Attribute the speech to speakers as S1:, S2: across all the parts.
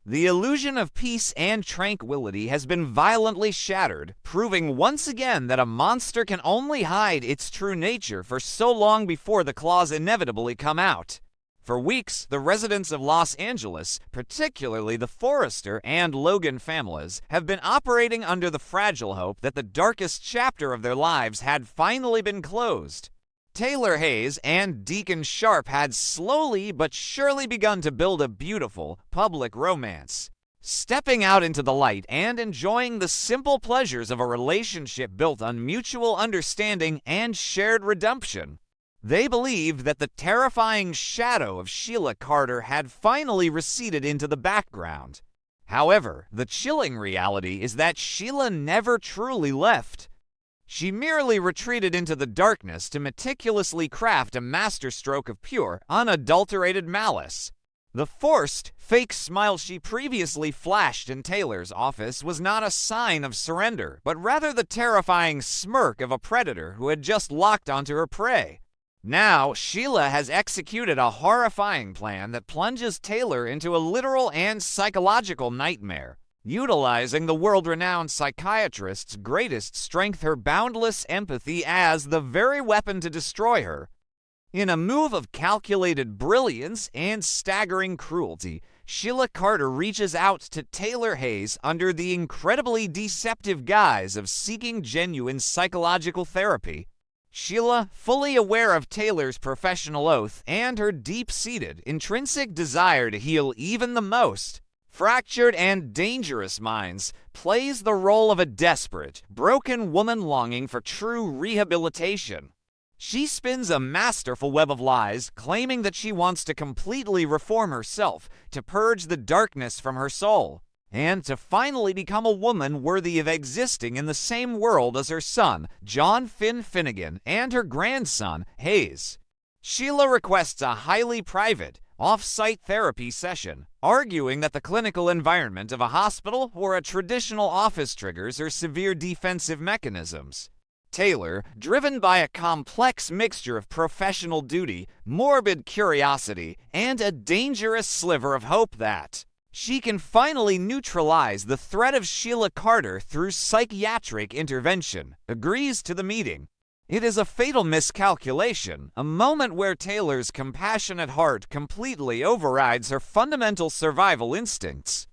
S1: The illusion of peace and tranquility has been violently shattered, proving once again that a monster can only hide its true nature for so long before the claws inevitably come out. For weeks, the residents of Los Angeles, particularly the Forrester and Logan families, have been operating under the fragile hope that the darkest chapter of their lives had finally been closed. Taylor Hayes and Deacon Sharp had slowly but surely begun to build a beautiful, public romance, stepping out into the light and enjoying the simple pleasures of a relationship built on mutual understanding and shared redemption. They believed that the terrifying shadow of Sheila Carter had finally receded into the background. However, the chilling reality is that Sheila never truly left. She merely retreated into the darkness to meticulously craft a masterstroke of pure, unadulterated malice. The forced, fake smile she previously flashed in Taylor's office was not a sign of surrender, but rather the terrifying smirk of a predator who had just locked onto her prey. Now, Sheila has executed a horrifying plan that plunges Taylor into a literal and psychological nightmare, utilizing the world-renowned psychiatrist's greatest strength, her boundless empathy, as the very weapon to destroy her. In a move of calculated brilliance and staggering cruelty, Sheila Carter reaches out to Taylor Hayes under the incredibly deceptive guise of seeking genuine psychological therapy. Sheila, fully aware of Taylor's professional oath and her deep-seated, intrinsic desire to heal even the most fractured and dangerous minds, plays the role of a desperate, broken woman longing for true rehabilitation. She spins a masterful web of lies, claiming that she wants to completely reform herself, to purge the darkness from her soul, and to finally become a woman worthy of existing in the same world as her son, John Finn Finnegan, and her grandson, Hayes. Sheila requests a highly private, off-site therapy session, arguing that the clinical environment of a hospital or a traditional office triggers her severe defensive mechanisms. Taylor, driven by a complex mixture of professional duty, morbid curiosity, and a dangerous sliver of hope that she can finally neutralize the threat of Sheila Carter through psychiatric intervention, agrees to the meeting. It is a fatal miscalculation, a moment where Taylor's compassionate heart completely overrides her fundamental survival instincts.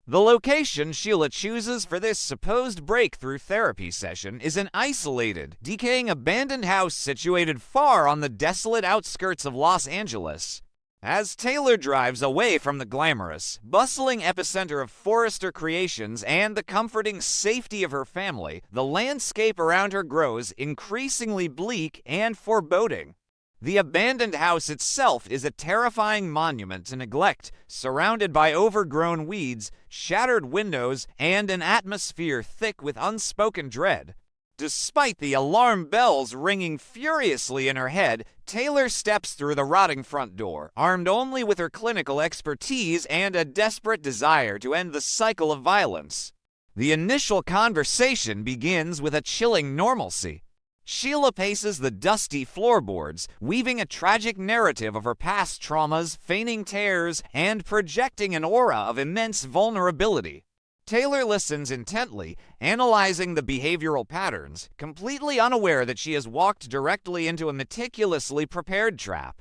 S1: The location Sheila chooses for this supposed breakthrough therapy session is an isolated, decaying abandoned house situated far on the desolate outskirts of Los Angeles. As Taylor drives away from the glamorous, bustling epicenter of Forrester creations and the comforting safety of her family, the landscape around her grows increasingly bleak and foreboding. The abandoned house itself is a terrifying monument to neglect, surrounded by overgrown weeds, shattered windows, and an atmosphere thick with unspoken dread. Despite the alarm bells ringing furiously in her head, Taylor steps through the rotting front door, armed only with her clinical expertise and a desperate desire to end the cycle of violence. The initial conversation begins with a chilling normalcy. Sheila paces the dusty floorboards, weaving a tragic narrative of her past traumas, feigning tears, and projecting an aura of immense vulnerability. Taylor listens intently, analyzing the behavioral patterns, completely unaware that she has walked directly into a meticulously prepared trap.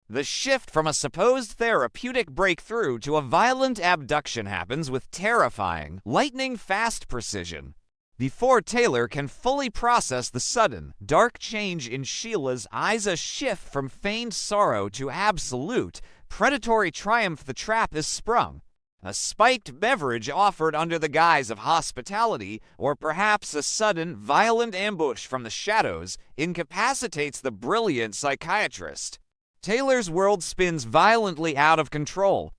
S1: The shift from a supposed therapeutic breakthrough to a violent abduction happens with terrifying, lightning-fast precision. Before Taylor can fully process the sudden, dark change in Sheila's eyes, a shift from feigned sorrow to absolute, predatory triumph, the trap is sprung. A spiked beverage offered under the guise of hospitality, or perhaps a sudden, violent ambush from the shadows, incapacitates the brilliant psychiatrist. Taylor's world spins violently out of control.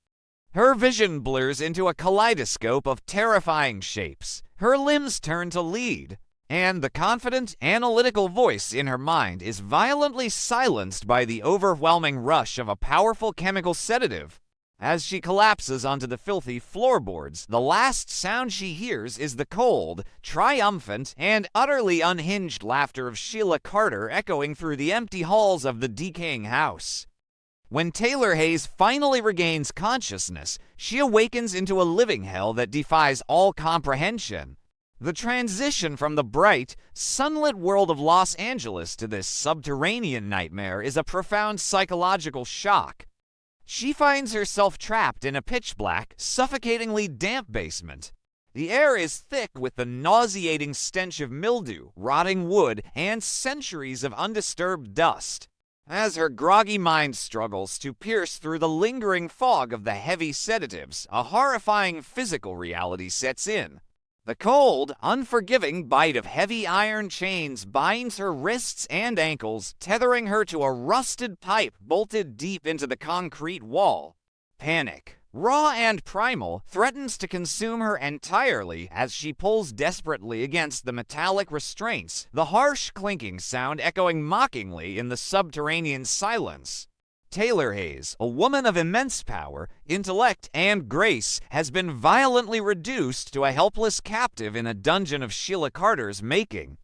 S1: Her vision blurs into a kaleidoscope of terrifying shapes. Her limbs turn to lead, and the confident, analytical voice in her mind is violently silenced by the overwhelming rush of a powerful chemical sedative. As she collapses onto the filthy floorboards, the last sound she hears is the cold, triumphant, and utterly unhinged laughter of Sheila Carter echoing through the empty halls of the decaying house. When Taylor Hayes finally regains consciousness, she awakens into a living hell that defies all comprehension. The transition from the bright, sunlit world of Los Angeles to this subterranean nightmare is a profound psychological shock. She finds herself trapped in a pitch-black, suffocatingly damp basement. The air is thick with the nauseating stench of mildew, rotting wood, and centuries of undisturbed dust. As her groggy mind struggles to pierce through the lingering fog of the heavy sedatives, a horrifying physical reality sets in. The cold, unforgiving bite of heavy iron chains binds her wrists and ankles, tethering her to a rusted pipe bolted deep into the concrete wall. Panic, raw and primal, threatens to consume her entirely as she pulls desperately against the metallic restraints, the harsh clinking sound echoing mockingly in the subterranean silence. Taylor Hayes, a woman of immense power, intellect, and grace, has been violently reduced to a helpless captive in a dungeon of Sheila Carter's making.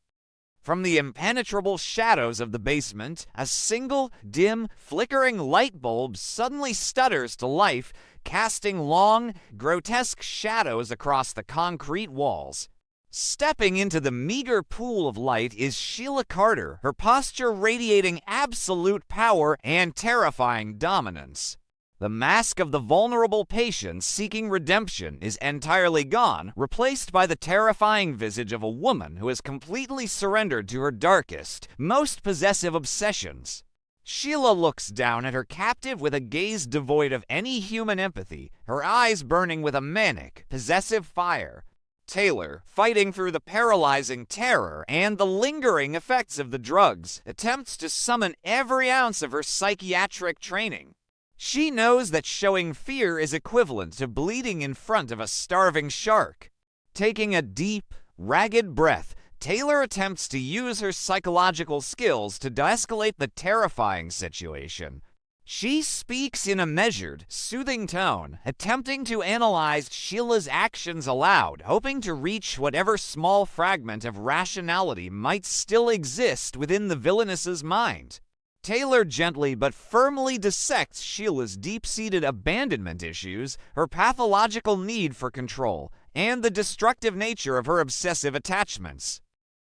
S1: From the impenetrable shadows of the basement, a single, dim, flickering light bulb suddenly stutters to life, casting long, grotesque shadows across the concrete walls. Stepping into the meager pool of light is Sheila Carter, her posture radiating absolute power and terrifying dominance. The mask of the vulnerable patient seeking redemption is entirely gone, replaced by the terrifying visage of a woman who has completely surrendered to her darkest, most possessive obsessions. Sheila looks down at her captive with a gaze devoid of any human empathy, her eyes burning with a manic, possessive fire. Taylor, fighting through the paralyzing terror and the lingering effects of the drugs, attempts to summon every ounce of her psychiatric training. She knows that showing fear is equivalent to bleeding in front of a starving shark. Taking a deep, ragged breath, Taylor attempts to use her psychological skills to de-escalate the terrifying situation. She speaks in a measured, soothing tone, attempting to analyze Sheila's actions aloud, hoping to reach whatever small fragment of rationality might still exist within the villainess's mind. Taylor gently but firmly dissects Sheila's deep-seated abandonment issues, her pathological need for control, and the destructive nature of her obsessive attachments.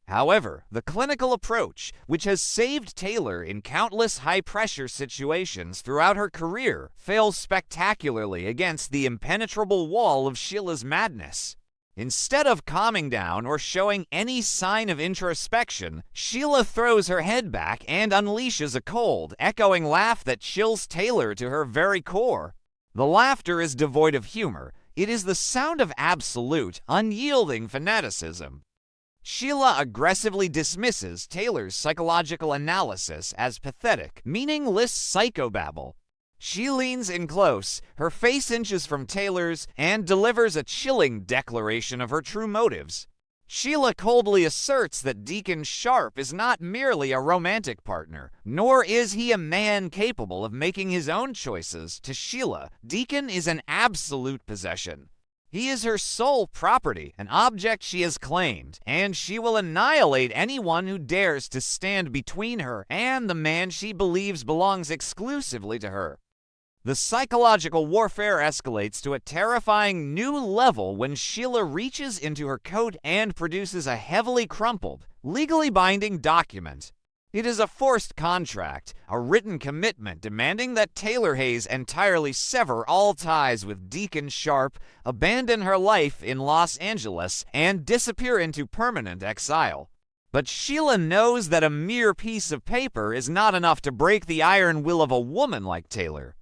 S1: However, the clinical approach, which has saved Taylor in countless high-pressure situations throughout her career, fails spectacularly against the impenetrable wall of Sheila's madness. Instead of calming down or showing any sign of introspection, Sheila throws her head back and unleashes a cold, echoing laugh that chills Taylor to her very core. The laughter is devoid of humor. It is the sound of absolute, unyielding fanaticism. Sheila aggressively dismisses Taylor's psychological analysis as pathetic, meaningless psychobabble. She leans in close, her face inches from Taylor's, and delivers a chilling declaration of her true motives. Sheila coldly asserts that Deacon Sharp is not merely a romantic partner, nor is he a man capable of making his own choices. To Sheila, Deacon is an absolute possession. He is her sole property, an object she has claimed, and she will annihilate anyone who dares to stand between her and the man she believes belongs exclusively to her. The psychological warfare escalates to a terrifying new level when Sheila reaches into her coat and produces a heavily crumpled, legally binding document. It is a forced contract, a written commitment demanding that Taylor Hayes entirely sever all ties with Deacon Sharp, abandon her life in Los Angeles, and disappear into permanent exile. But Sheila knows that a mere piece of paper is not enough to break the iron will of a woman like Taylor.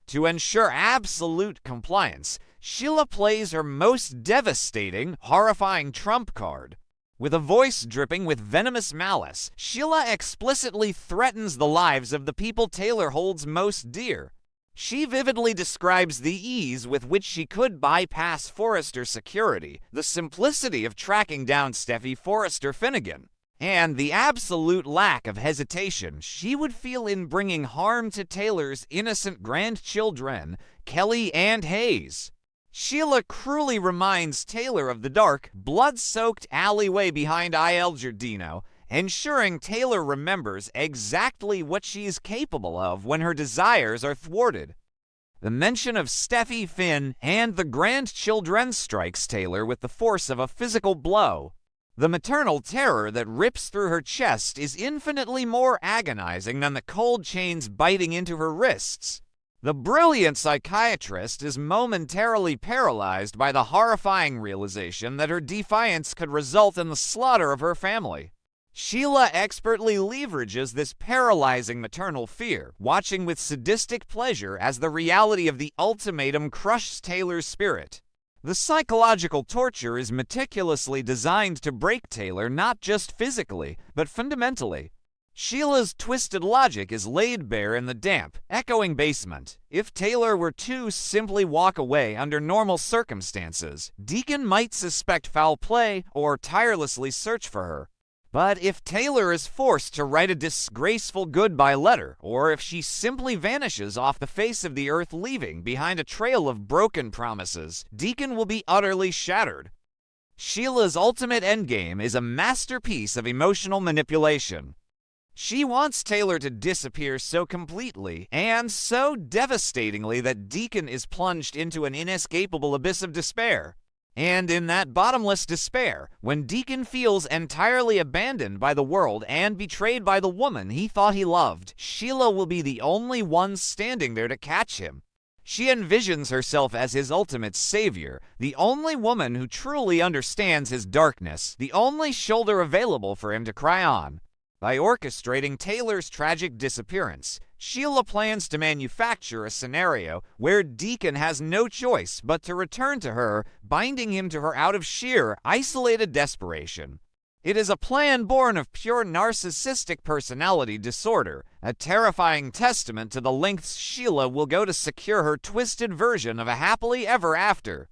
S1: To ensure absolute compliance, Sheila plays her most devastating, horrifying trump card. With a voice dripping with venomous malice, Sheila explicitly threatens the lives of the people Taylor holds most dear. She vividly describes the ease with which she could bypass Forrester security, the simplicity of tracking down Steffy Forrester Finnegan, and the absolute lack of hesitation she would feel in bringing harm to Taylor's innocent grandchildren, Kelly and Hayes. Sheila cruelly reminds Taylor of the dark, blood-soaked alleyway behind Il Giardino ensuring Taylor remembers exactly what she is capable of when her desires are thwarted. The mention of Steffy, Finn, and the grandchildren strikes Taylor with the force of a physical blow. The maternal terror that rips through her chest is infinitely more agonizing than the cold chains biting into her wrists. The brilliant psychiatrist is momentarily paralyzed by the horrifying realization that her defiance could result in the slaughter of her family. Sheila expertly leverages this paralyzing maternal fear, watching with sadistic pleasure as the reality of the ultimatum crushes Taylor's spirit. The psychological torture is meticulously designed to break Taylor not just physically, but fundamentally. Sheila's twisted logic is laid bare in the damp, echoing basement. If Taylor were to simply walk away under normal circumstances, Deacon might suspect foul play or tirelessly search for her. But if Taylor is forced to write a disgraceful goodbye letter, or if she simply vanishes off the face of the earth leaving behind a trail of broken promises, Deacon will be utterly shattered. Sheila's ultimate endgame is a masterpiece of emotional manipulation. She wants Taylor to disappear so completely and so devastatingly that Deacon is plunged into an inescapable abyss of despair. And in that bottomless despair, when Deacon feels entirely abandoned by the world and betrayed by the woman he thought he loved, Sheila will be the only one standing there to catch him. She envisions herself as his ultimate savior, the only woman who truly understands his darkness, the only shoulder available for him to cry on. By orchestrating Taylor's tragic disappearance, Sheila plans to manufacture a scenario where Deacon has no choice but to return to her, binding him to her out of sheer, isolated desperation. It is a plan born of pure narcissistic personality disorder, a terrifying testament to the lengths Sheila will go to secure her twisted version of a happily ever after.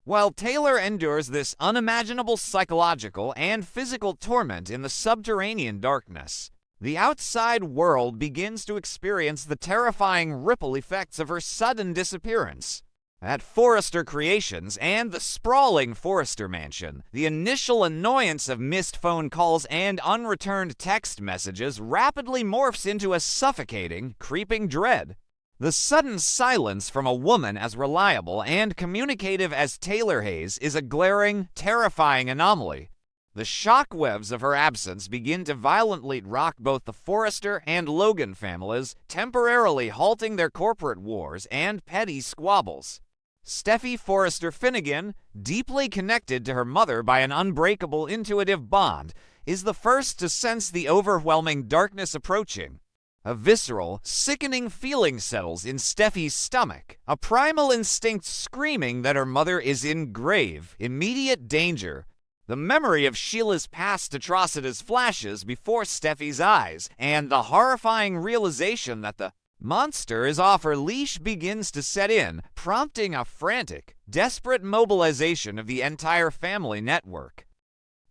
S1: While Taylor endures this unimaginable psychological and physical torment in the subterranean darkness, the outside world begins to experience the terrifying ripple effects of her sudden disappearance. At Forrester Creations and the sprawling Forrester Mansion, the initial annoyance of missed phone calls and unreturned text messages rapidly morphs into a suffocating, creeping dread. The sudden silence from a woman as reliable and communicative as Taylor Hayes is a glaring, terrifying anomaly. The shockwaves of her absence begin to violently rock both the Forrester and Logan families, temporarily halting their corporate wars and petty squabbles. Steffy Forrester Finnegan, deeply connected to her mother by an unbreakable intuitive bond, is the first to sense the overwhelming darkness approaching. A visceral, sickening feeling settles in Steffy's stomach, a primal instinct screaming that her mother is in grave, immediate danger. The memory of Sheila's past atrocities flashes before Steffy's eyes, and the horrifying realization that the monster is off her leash begins to set in, prompting a frantic, desperate mobilization of the entire family network.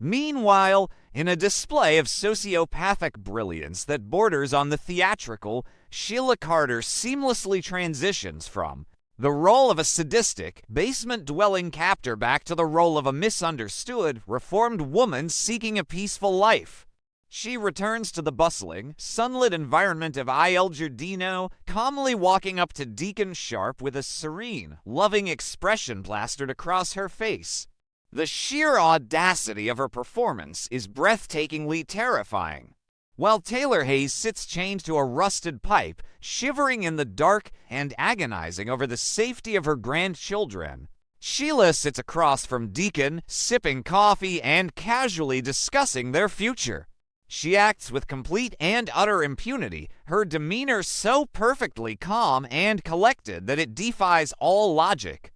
S1: Meanwhile, in a display of sociopathic brilliance that borders on the theatrical, Sheila Carter seamlessly transitions from the role of a sadistic, basement-dwelling captor back to the role of a misunderstood, reformed woman seeking a peaceful life. She returns to the bustling, sunlit environment of Il Giardino, calmly walking up to Deacon Sharp with a serene, loving expression plastered across her face. The sheer audacity of her performance is breathtakingly terrifying. While Taylor Hayes sits chained to a rusted pipe, shivering in the dark and agonizing over the safety of her grandchildren, Sheila sits across from Deacon, sipping coffee and casually discussing their future. She acts with complete and utter impunity, her demeanor so perfectly calm and collected that it defies all logic.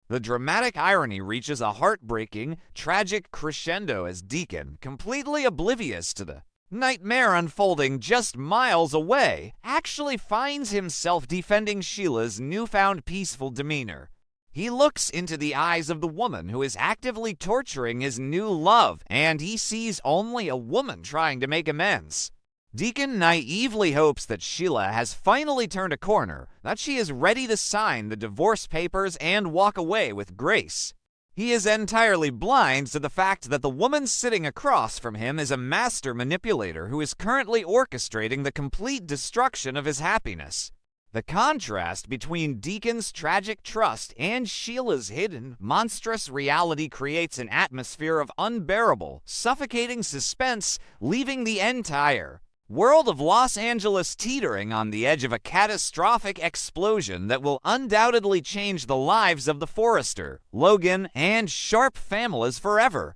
S1: The dramatic irony reaches a heartbreaking, tragic crescendo as Deacon, completely oblivious to the nightmare unfolding just miles away, actually finds himself defending Sheila's newfound peaceful demeanor. He looks into the eyes of the woman who is actively torturing his new love, and he sees only a woman trying to make amends. Deacon naively hopes that Sheila has finally turned a corner, that she is ready to sign the divorce papers and walk away with grace. He is entirely blind to the fact that the woman sitting across from him is a master manipulator who is currently orchestrating the complete destruction of his happiness. The contrast between Deacon's tragic trust and Sheila's hidden, monstrous reality creates an atmosphere of unbearable, suffocating suspense, leaving the entire world of Los Angeles teetering on the edge of a catastrophic explosion that will undoubtedly change the lives of the Forrester, Logan, and Sharp families forever.